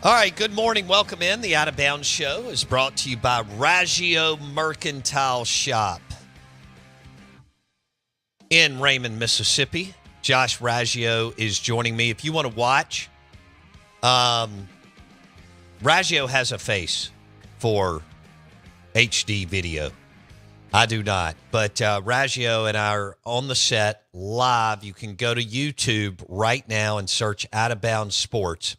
All right, good morning. Welcome in. The Out of Bounds Show is brought to you by Raggio Mercantile Shop in Raymond, Mississippi. Josh Raggio is joining me. If you want to watch, Raggio has a face for HD video. I do not. But Raggio and I are on the set live. You can go to YouTube right now and search Out of Bounds Sports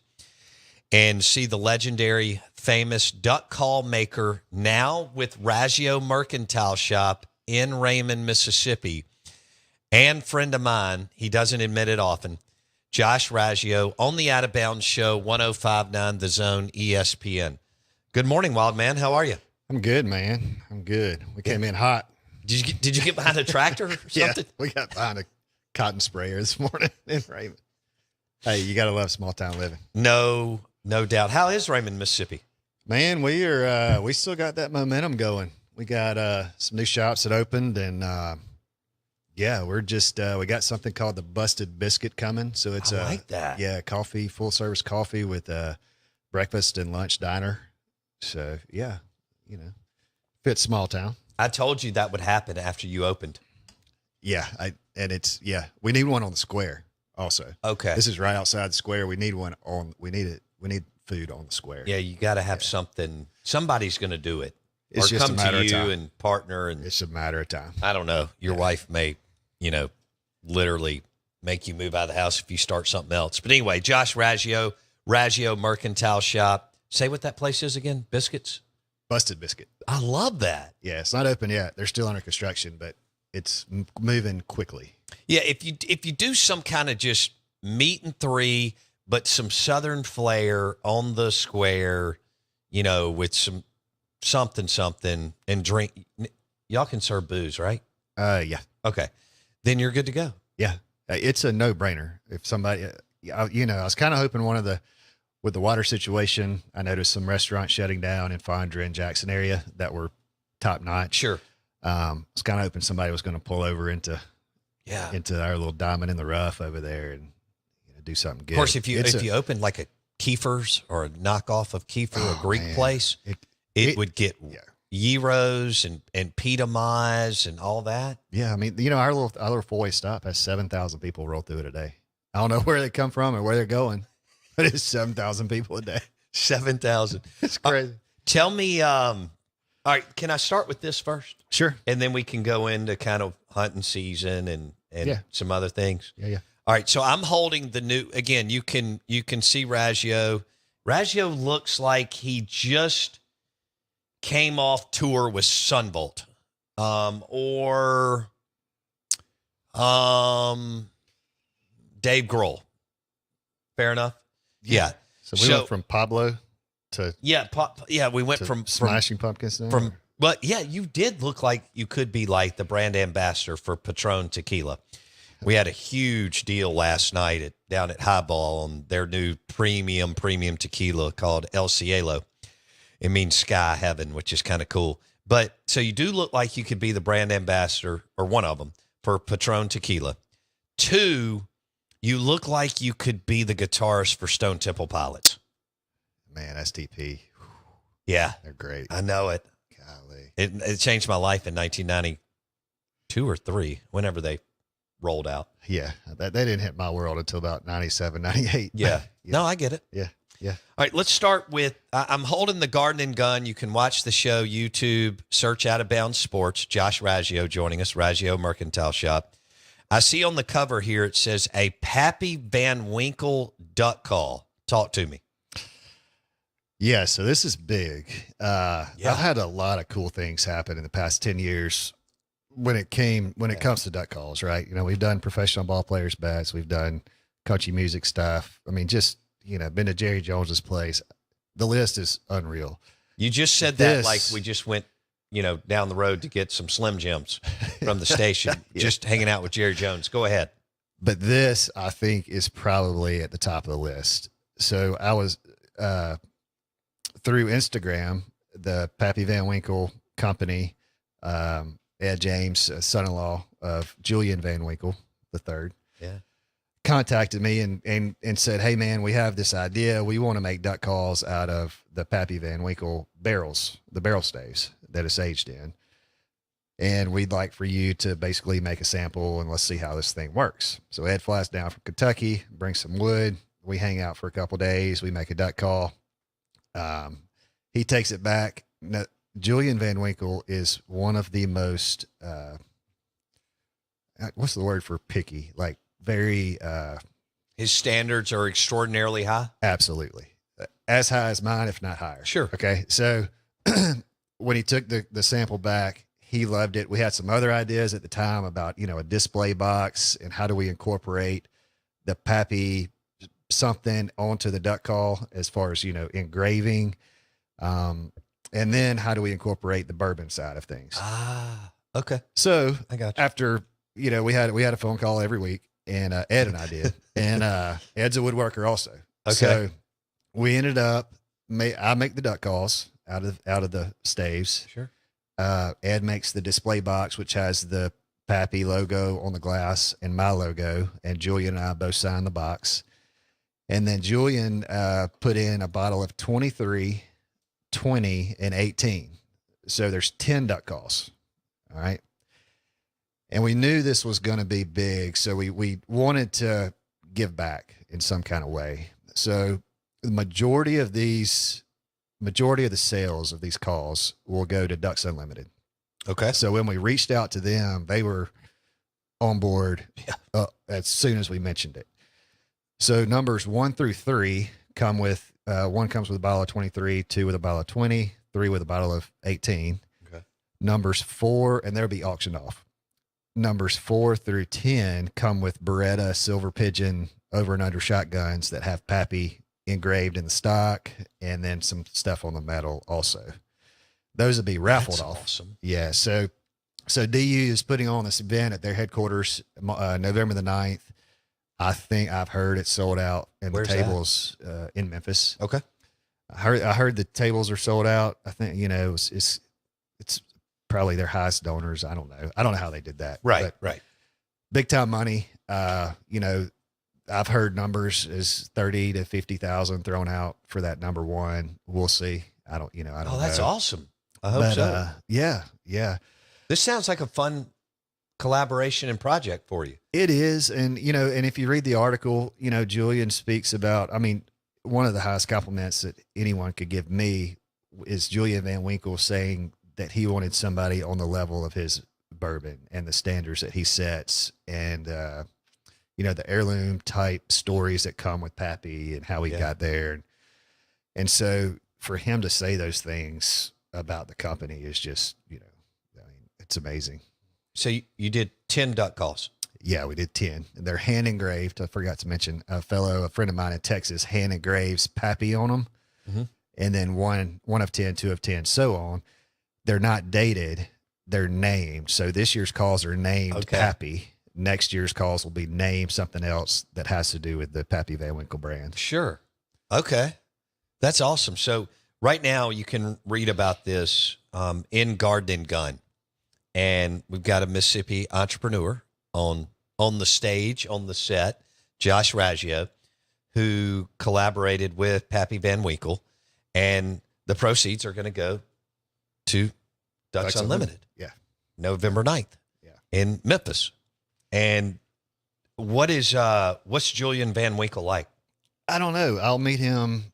and see the legendary, famous duck call maker now with Raggio Mercantile Shop in Raymond, Mississippi. And friend of mine, he doesn't admit it often, Josh Raggio on the Out of Bounds Show, 105.9 The Zone, ESPN. Good morning, Wild Man. How are you? I'm good, man. I'm good. We came in hot. Did you get behind a tractor or something? Yeah, we got behind a cotton sprayer this morning in Raymond. Hey, you got to love small town living. No doubt. How is Raymond, Mississippi? Man, we still got that momentum going. We got some new shops that opened, and we're just we got something called the Busted Biscuit coming. So it's I like that. Yeah, coffee, full service coffee with breakfast and lunch diner. So yeah, fits small town. I told you that would happen after you opened. Yeah, we need one on the square also. Okay. This is right outside the square. We need one we need food on the square. Yeah, you got to have something. Somebody's going to do it. It's or just come a matter to of you time. and partner. And It's a matter of time. I don't know. Your wife may, literally make you move out of the house if you start something else. But anyway, Josh Raggio, Raggio Mercantile Shop. Say what that place is again. Biscuits? Busted Biscuit. I love that. Yeah, it's not open yet. They're still under construction, but it's moving quickly. Yeah, if you do some kind of just meat and three, but some Southern flair on the square, with some something and drink. Y'all can serve booze, right? Yeah. Okay. Then you're good to go. Yeah. It's a no-brainer. If somebody, I was kind of hoping with the water situation, I noticed some restaurants shutting down in Fondra and Jackson area that were top notch. Sure. I was kind of hoping somebody was going to pull over into our little diamond in the rough over there and do something good. Of course, if you opened like a Kiefer's or a knockoff of Kiefer, a Greek place, it would get gyros and pita mais and all that. Yeah, I mean, our little four-way stop has 7,000 people roll through it a day. I don't know where they come from or where they're going, but it's 7,000 people a day. 7,000. It's crazy. Tell me, all right, can I start with this first? Sure. And then we can go into kind of hunting season and some other things. Yeah. All right, so I'm holding the new, again, you can see Raggio. Raggio looks like he just came off tour with Sunvolt or Dave Grohl. Fair enough? Yeah. So we went from Pablo to we went from Smashing Pumpkins but yeah, you did look like you could be like the brand ambassador for Patron Tequila. We had a huge deal last night down at Highball on their new premium tequila called El Cielo. It means sky heaven, which is kind of cool. But so you do look like you could be the brand ambassador, or one of them, for Patron Tequila. 2, you look like you could be the guitarist for Stone Temple Pilots. Man, STP. Yeah. They're great. I know it. Golly. It changed my life in 1992 or 3, whenever they rolled out. Yeah. They didn't hit my world until about 97, 98. Yeah. No, I get it. Yeah. All right, let's start with, I'm holding the Garden and Gun. You can watch the show, YouTube, search Out of Bounds Sports. Josh Raggio joining us, Raggio Mercantile Shop. I see on the cover here, it says a Pappy Van Winkle duck call. Talk to me. Yeah, so this is big. I've had a lot of cool things happen in the past 10 years when it comes to duck calls, right? We've done professional ball players' bats. We've done country music stuff. I mean, just, been to Jerry Jones's place. The list is unreal. You just said that like we just went, down the road to get some Slim Jims from the station, just hanging out with Jerry Jones. Go ahead. But this, I think, is probably at the top of the list. So I was through Instagram, the Pappy Van Winkle company, Ed James, son-in-law of Julian Van Winkle III. Yeah. contacted me and said, "Hey man, we have this idea. We want to make duck calls out of the Pappy Van Winkle barrels, the barrel staves that it's aged in. And we'd like for you to basically make a sample and let's see how this thing works." So Ed flies down from Kentucky, brings some wood. We hang out for a couple of days. We make a duck call. He takes it back. Now, Julian Van Winkle is one of the most, what's the word for picky? Like very, his standards are extraordinarily high. Absolutely. As high as mine, if not higher. Sure. Okay. So when he took the sample back, he loved it. We had some other ideas at the time about, a display box and how do we incorporate the Pappy something onto the duck call as far as, engraving. And then how do we incorporate the bourbon side of things? Okay. So I got you. after, we had a phone call every week, and Ed and I did, and Ed's a woodworker also. Okay. So we ended up, I make the duck calls out of the staves. Sure. Ed makes the display box, which has the Pappy logo on the glass and my logo, and Julian and I both signed the box. And then Julian put in a bottle of 23, 20, and 18. So there's 10 duck calls. All right. And we knew this was going to be big. So we wanted to give back in some kind of way. So the majority of the sales of these calls will go to Ducks Unlimited. Okay. So when we reached out to them, they were on board as soon as we mentioned it. So numbers 1 through 3 come with, one comes with a bottle of 23, 2 with a bottle of 20, 3 with a bottle of 18. Okay. Numbers 4, and they'll be auctioned off. Numbers 4 through 10 come with Beretta Silver Pigeon over and under shotguns that have Pappy engraved in the stock, and then some stuff on the metal also. Those will be raffled off. Awesome. Yeah. So DU is putting on this event at their headquarters, November the 9th. I think I've heard it's sold out, and Where's the tables in Memphis. Okay. I heard the tables are sold out. I think, it's probably their highest donors. I don't know how they did that. Right. But right. big time money. I've heard numbers as 30 to 50,000 thrown out for that number one. We'll see. I don't know. Oh, that's awesome. I hope so. Yeah. This sounds like a fun collaboration and project for you. It is. And, and if you read the article, Julian speaks about, one of the highest compliments that anyone could give me is Julian Van Winkle saying that he wanted somebody on the level of his bourbon and the standards that he sets, and, the heirloom type stories that come with Pappy and how he got there. And so for him to say those things about the company is just, it's amazing. So you did 10 duck calls. Yeah, we did 10. And they're hand engraved. I forgot to mention a friend of mine in Texas hand engraves Pappy on them. Mm-hmm. And then one of 10, 2 of 10, so on. They're not dated. They're named. So this year's calls are named Pappy. Next year's calls will be named something else that has to do with the Pappy Van Winkle brand. Sure. Okay. That's awesome. So right now you can read about this in Garden and Gun. And we've got a Mississippi entrepreneur on the stage, on the set, Josh Raggio, who collaborated with Pappy Van Winkle. And the proceeds are going to go to Ducks Unlimited. Yeah. November 9th. Yeah. In Memphis. And what's Julian Van Winkle like? I don't know. I'll meet him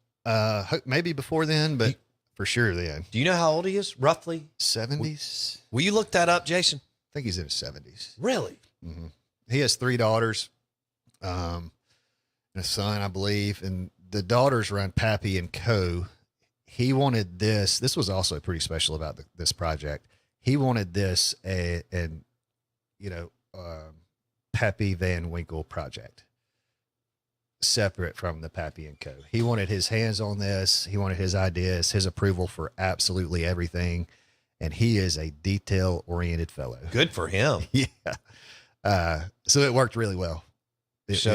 maybe before then, but for sure then. Do you know how old he is, roughly? 70s. Will you look that up, Jason? I think he's in his 70s. Really? Mm-hmm. He has 3 daughters, and a son, I believe. And the daughters run Pappy and Co. He wanted this. This was also pretty special about this project. He wanted this Pappy Van Winkle project, separate from the Pappy and Co. He wanted his hands on this. He wanted his ideas, his approval for absolutely everything. And he is a detail-oriented fellow. Good for him. Yeah. So it worked really well. It's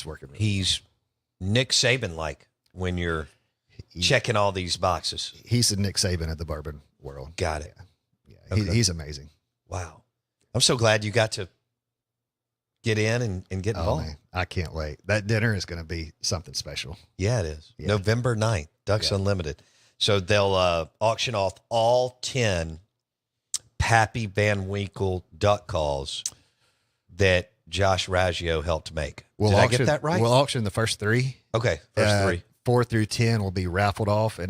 working. He's Nick Saban-like when you're checking all these boxes. He's the Nick Saban of the bourbon world. Got it. Yeah. Okay. He's amazing. Wow. I'm so glad you got to get in and get involved. Man, I can't wait. That dinner is going to be something special. Yeah, it is. Yeah. November 9th, Ducks Unlimited. So they'll auction off all 10 Pappy Van Winkle duck calls that Josh Raggio helped make. Did I get that right? We'll auction the first 3. Okay, first 3. 4 through 10 will be raffled off, and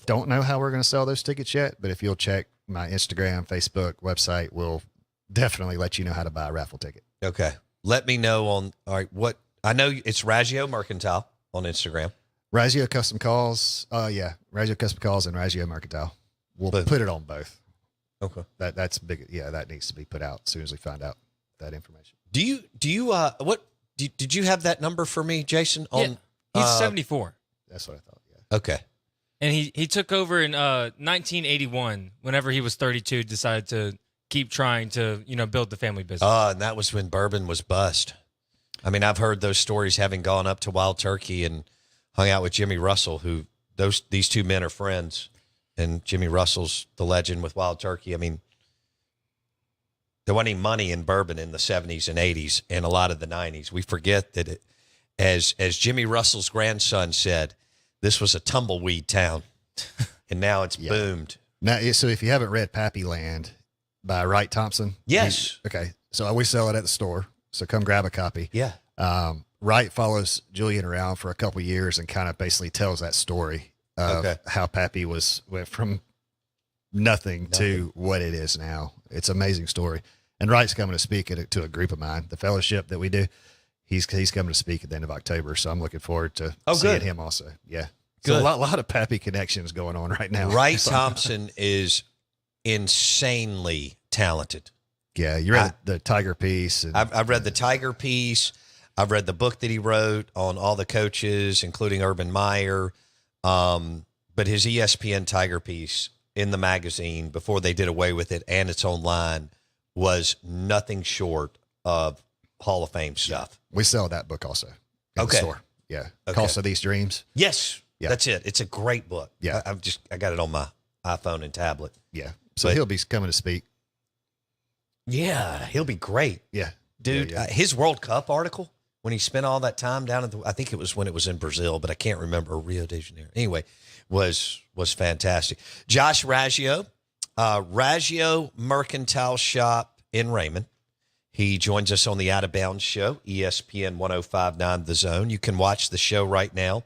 don't know how we're going to sell those tickets yet, but if you'll check my Instagram, Facebook, website, we'll definitely let you know how to buy a raffle ticket. Okay. Let me know all right, what I know it's Raggio Mercantile on Instagram. Raggio Custom Calls. Raggio Custom Calls and Raggio Mercantile. We'll put it on both. Okay. That's big. Yeah, that needs to be put out as soon as we find out that information. Do you did you have that number for me, Jason? On he's 74. That's what I thought. Yeah. Okay. And he took over in 1981. Whenever he was 32, decided to keep trying to build the family business. And that was when bourbon was bust. I mean, I've heard those stories, having gone up to Wild Turkey and hung out with Jimmy Russell, these two men are friends, and Jimmy Russell's the legend with Wild Turkey. I mean, there wasn't any money in bourbon in the 70s and 80s and a lot of the 90s. We forget that as Jimmy Russell's grandson said, this was a tumbleweed town, and now it's boomed. Now, so if you haven't read Pappy Land by Wright Thompson. Yes. Okay. So we sell it at the store. So come grab a copy. Yeah. Wright follows Julian around for a couple of years and kind of basically tells that story of how Pappy went from nothing to what it is now. It's an amazing story. And Wright's coming to speak to a group of mine, the fellowship that we do. He's coming to speak at the end of October, so I'm looking forward to seeing him also. Yeah. So a lot of Pappy connections going on right now. Wright Thompson is insanely talented. Yeah, you read the Tiger piece. And, I've read the Tiger piece. I've read the book that he wrote on all the coaches, including Urban Meyer. But his ESPN Tiger piece in the magazine before they did away with it, and it's online, was nothing short of Hall of Fame stuff. We sell that book also in the store. Yeah. Cost of These Dreams. Yes. Yeah. That's it. It's a great book. Yeah. I got it on my iPhone and tablet. Yeah. So he'll be coming to speak. Yeah. He'll be great. Yeah. Dude, Yeah. His World Cup article, when he spent all that time down I think it was when it was in Brazil, but I can't remember, Rio de Janeiro. Anyway, was fantastic. Josh Raggio, Raggio Mercantile Shop in Raymond. He joins us on the Out of Bounds show, ESPN 105.9 The Zone. You can watch the show right now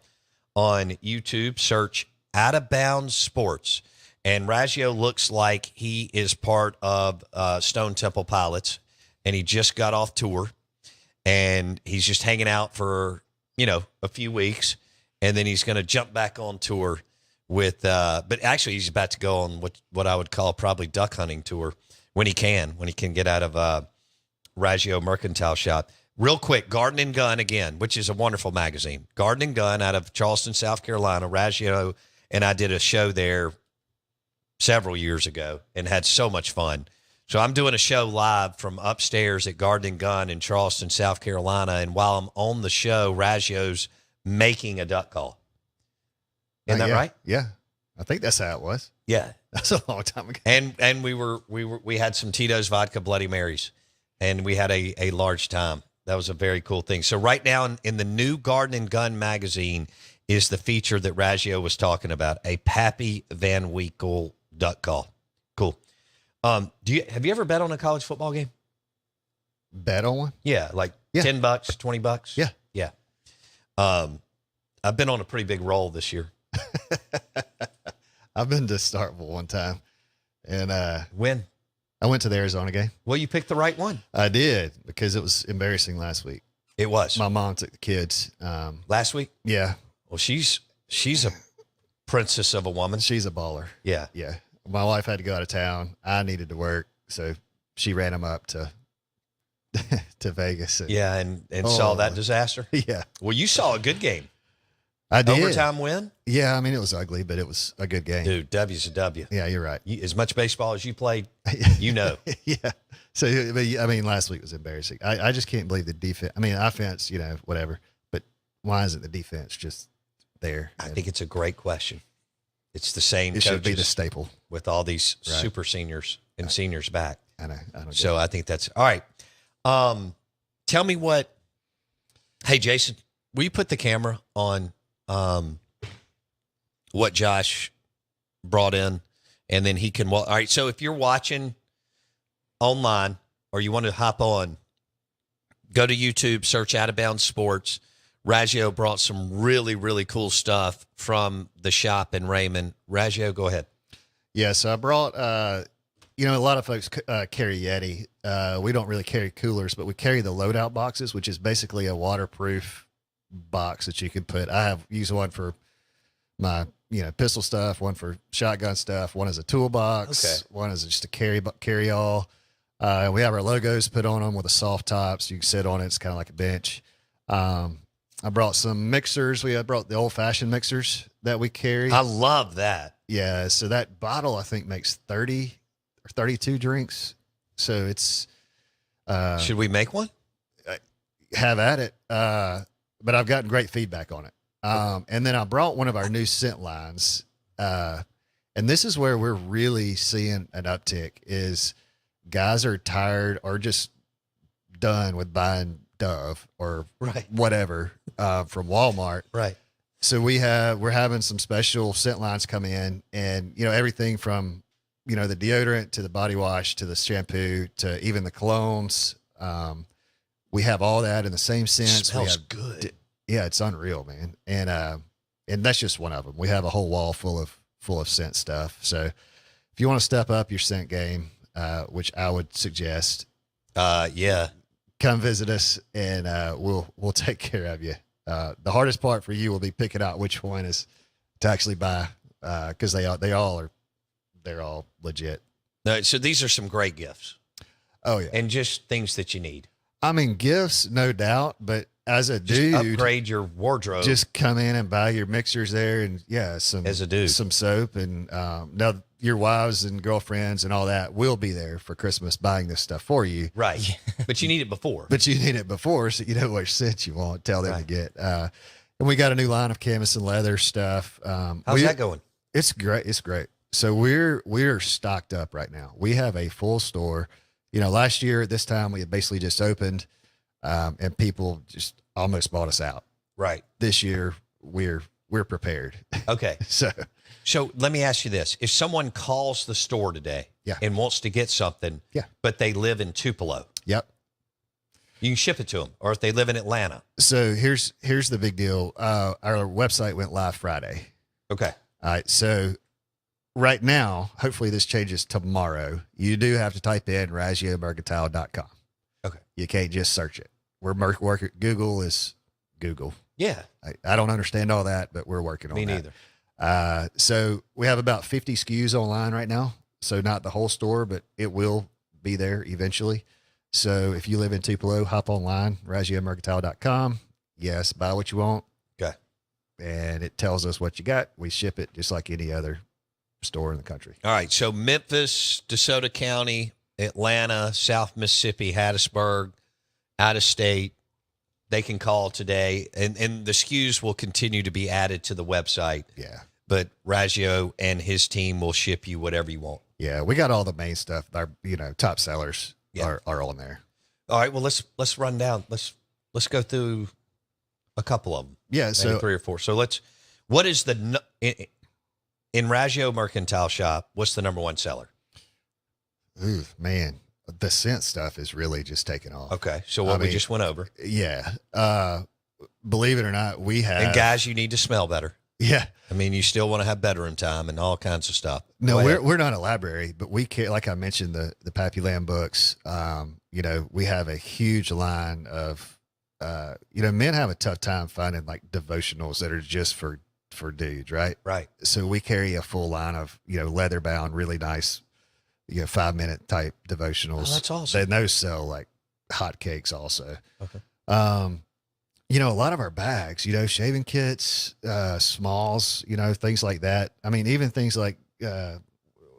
on YouTube. Search Out of Bounds Sports. And Raggio looks like he is part of Stone Temple Pilots, and he just got off tour, and he's just hanging out for, a few weeks, and then he's going to jump back on tour with, but actually he's about to go on what I would call probably duck hunting tour when he can get out of Raggio Mercantile Shop. Real quick, Garden and Gun again, which is a wonderful magazine. Garden and Gun out of Charleston, South Carolina. Raggio and I did a show there several years ago and had so much fun. So I'm doing a show live from upstairs at Garden and Gun in Charleston, South Carolina. And while I'm on the show, Raggio's making a duck call. Isn't that right? Yeah. I think that's how it was. Yeah. That's a long time ago. And we had some Tito's Vodka Bloody Marys, and we had a large time. That was a very cool thing. So right now in the new Garden and Gun magazine is the feature that Raggio was talking about, a Pappy Van Winkle duck call. Cool. Have you ever bet on a college football game? Bet on one? Yeah, like $10, $20. Yeah. Yeah. I've been on a pretty big roll this year. I've been to Starkville one time, and when I went to the Arizona game. Well, you picked the right one. I did, because it was embarrassing last week. It was. My mom took the kids. Last week? Yeah. Well, she's a princess of a woman. She's a baller. Yeah. Yeah. My wife had to go out of town. I needed to work, so she ran them up to Vegas. And saw that disaster. Yeah. Well, you saw a good game. I did. Overtime win? Yeah, I mean, it was ugly, but it was a good game. Dude, W's a W. Yeah, you're right. As much baseball as you played, Yeah. So, I mean, last week was embarrassing. I just can't believe the defense. I mean, offense, whatever. But why isn't the defense just there? I think it's a great question. It's the same. It should be the staple with all these super seniors and seniors back. I know. So I think that's all right. tell me what. Hey, Jason, will you put the camera on what Josh brought in, and then he can. All right. So if you're watching online or you want to hop on, go to YouTube, search Out of Bounds Sports. Raggio brought some really, really cool stuff from the shop in Raymond. Raggio, go ahead. Yeah, so I brought, a lot of folks carry Yeti. We don't really carry coolers, but we carry the loadout boxes, which is basically a waterproof box that you can put. I have used one for my, pistol stuff, one for shotgun stuff, one as a toolbox, one as just a carry all. We have our logos put on them with a soft top, so you can sit on it. It's kind of like a bench. I brought some mixers. I brought the old-fashioned mixers that we carry. I love that. Yeah, so that bottle, I think, makes 30 or 32 drinks. So it's... Should we make one? Have at it. But I've gotten great feedback on it. And then I brought one of our new scent lines. And this is where we're really seeing an uptick is guys are tired or just done with buying Dove or whatever from Walmart. Right. So we're having some special scent lines come in, and everything from the deodorant to the body wash to the shampoo to even the colognes. We have all that in the same scent. Smells good. Yeah, it's unreal, man. And that's just one of them. We have a whole wall full of scent stuff. So if you want to step up your scent game, which I would suggest, come visit us, and we'll take care of you. The hardest part for you will be picking out which one is to actually buy, because they're all legit. No, so these are some great gifts. Oh yeah, and just things that you need. I mean, gifts, no doubt, but as a dude, upgrade your wardrobe. Just come in and buy your mixers there, and some soap, and now your wives and girlfriends and all that will be there for Christmas buying this stuff for you. Right. But you need it before. So you know what scent you want. Tell them to get. And we got a new line of canvas and leather stuff. How's that going? It's great. It's great. So we're stocked up right now. We have a full store. Last year at this time we had basically just opened, and people just almost bought us out. Right. This year we're prepared. Okay. So let me ask you this. If someone calls the store today and wants to get something, but they live in Tupelo, yep, you can ship it to them. Or if they live in Atlanta. So here's the big deal. Our website went live Friday. Okay. All right. So right now, hopefully this changes tomorrow. You do have to type in raggiomercantile.com. Okay. You can't just search it. We're working. Google is Google. Yeah. I don't understand all that, but we're working on that. Me neither. So we have about 50 SKUs online right now. So not the whole store, but it will be there eventually. So if you live in Tupelo, hop online, raggiomercantile.com. Yes, buy what you want. Okay. And it tells us what you got. We ship it just like any other store in the country. All right. So Memphis, DeSoto County, Atlanta, South Mississippi, Hattiesburg, out of state, they can call today, and the SKUs will continue to be added to the website. Yeah. But Raggio and his team will ship you whatever you want. Yeah, we got all the main stuff. Our top sellers are on there. All right. Well, let's run down. Let's go through a couple of them. Yeah. Maybe so 3 or 4. So what is in Raggio Mercantile Shop? What's the number one seller? Ooh, man. The scent stuff is really just taking off. Okay. So what we just went over. Yeah. Believe it or not, we have. And guys, you need to smell better. Yeah. I mean, you still want to have bedroom time and all kinds of stuff. No, we're not a library, but we can, like I mentioned, the Pappy Lamb books. We have a huge line of, men have a tough time finding like devotionals that are just for dudes, right? Right. So we carry a full line of, leather bound, really nice, 5-minute type devotionals. Oh, that's awesome. And those sell like hotcakes also. Okay. A lot of our bags, shaving kits, smalls, things like that. I mean, even things like,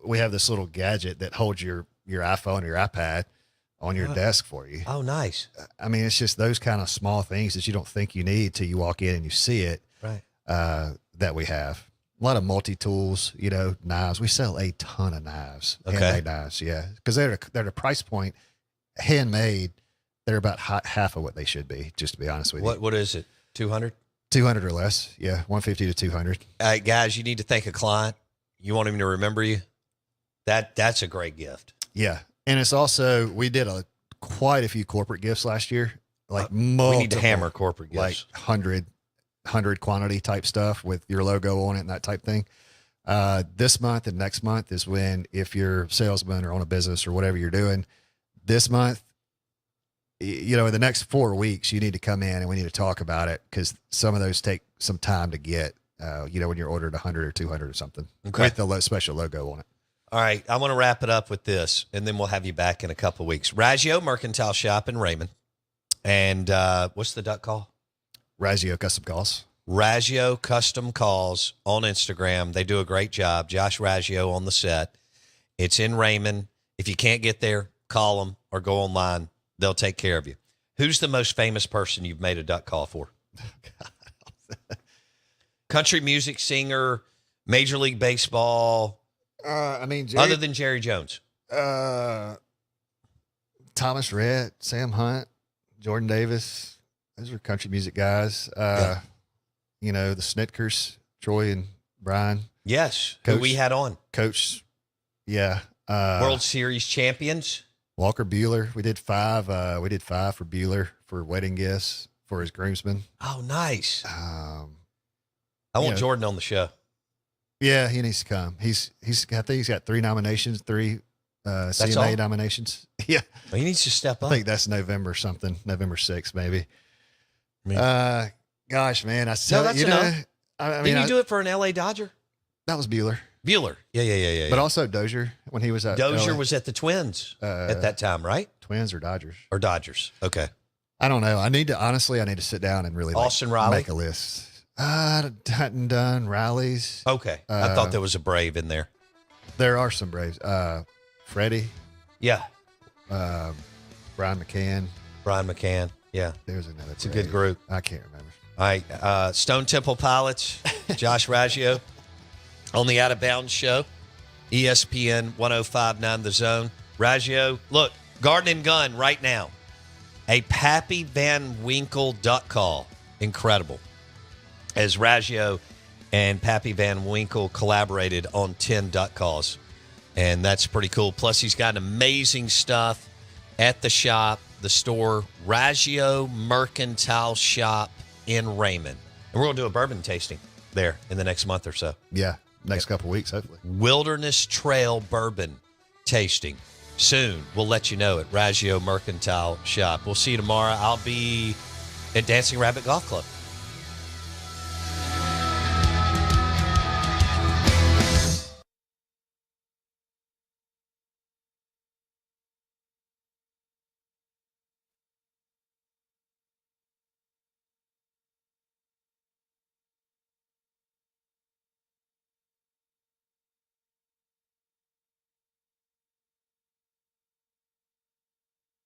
we have this little gadget that holds your iPhone or your iPad on your desk for you. Oh, nice. I mean, it's just those kind of small things that you don't think you need till you walk in and you see it. Right. That we have. A lot of multi-tools, knives. We sell a ton of knives. Okay. Handmade knives, yeah. Because they're at a price point, handmade, they're about half of what they should be, just to be honest with you. What is it? 200? 200 or less. Yeah. 150 to 200. Guys, you need to thank a client. You want him to remember you. That's a great gift. Yeah. And it's also, we did quite a few corporate gifts last year. Like multiple, we need to hammer corporate gifts. Like 100 quantity type stuff with your logo on it and that type thing. This month and next month is when, if you're a salesman or own a business or whatever you're doing, this month, you know, in the next 4 weeks, you need to come in and we need to talk about it, because some of those take some time to get, you know, when you're ordered 100 or 200 or something with the special logo on it. All right. I want to wrap it up with this, and then we'll have you back in a couple of weeks. Raggio Mercantile Shop in Raymond. And what's the duck call? Raggio Custom Calls. Raggio Custom Calls on Instagram. They do a great job. Josh Raggio on the set. It's in Raymond. If you can't get there, call them or go online. They'll take care of you. Who's the most famous person you've made a duck call for? Country music singer, Major League Baseball. Other than Jerry Jones. Thomas Rhett, Sam Hunt, Jordan Davis. Those are country music guys. You know, the Snitkers, Troy and Brian. Yes. Coach, who we had on. Coach. Yeah. World Series champions. Walker Bueller. We did 5. We did 5 for Bueller for wedding gifts for his groomsmen. Oh, nice. I want Jordan on the show. Yeah, he needs to come. I think he's got 3 nominations, 3 CMA nominations. Yeah. Well, he needs to step up. I think that's November 6th, maybe. Gosh, man. That's enough. Didn't you do it for an LA Dodger? That was Bueller. Yeah. But also Dozier when he was at Dozier LA. was at the Twins at that time, right? Twins or Dodgers? Or Dodgers. Okay. I don't know. I need to sit down and really Austin Riley? make a list. I hadn't done Riley's. Okay. I thought there was a Brave in there. There are some Braves. Freddie. Yeah. Brian McCann. Yeah. There's another. It's a good group. I can't remember. All right. Stone Temple Pilots, Josh Raggio on the Out of Bounds show, ESPN 105.9 The Zone. Raggio, look, Garden and Gun right now. A Pappy Van Winkle duck call. Incredible. As Raggio and Pappy Van Winkle collaborated on 10 duck calls. And that's pretty cool. Plus, he's got amazing stuff at the shop, the store, Raggio Mercantile Shop in Raymond. And we're going to do a bourbon tasting there in the next month or so. Yeah, next couple of weeks, hopefully. Wilderness Trail bourbon tasting. Soon, we'll let you know at Raggio Mercantile Shop. We'll see you tomorrow. I'll be at Dancing Rabbit Golf Club.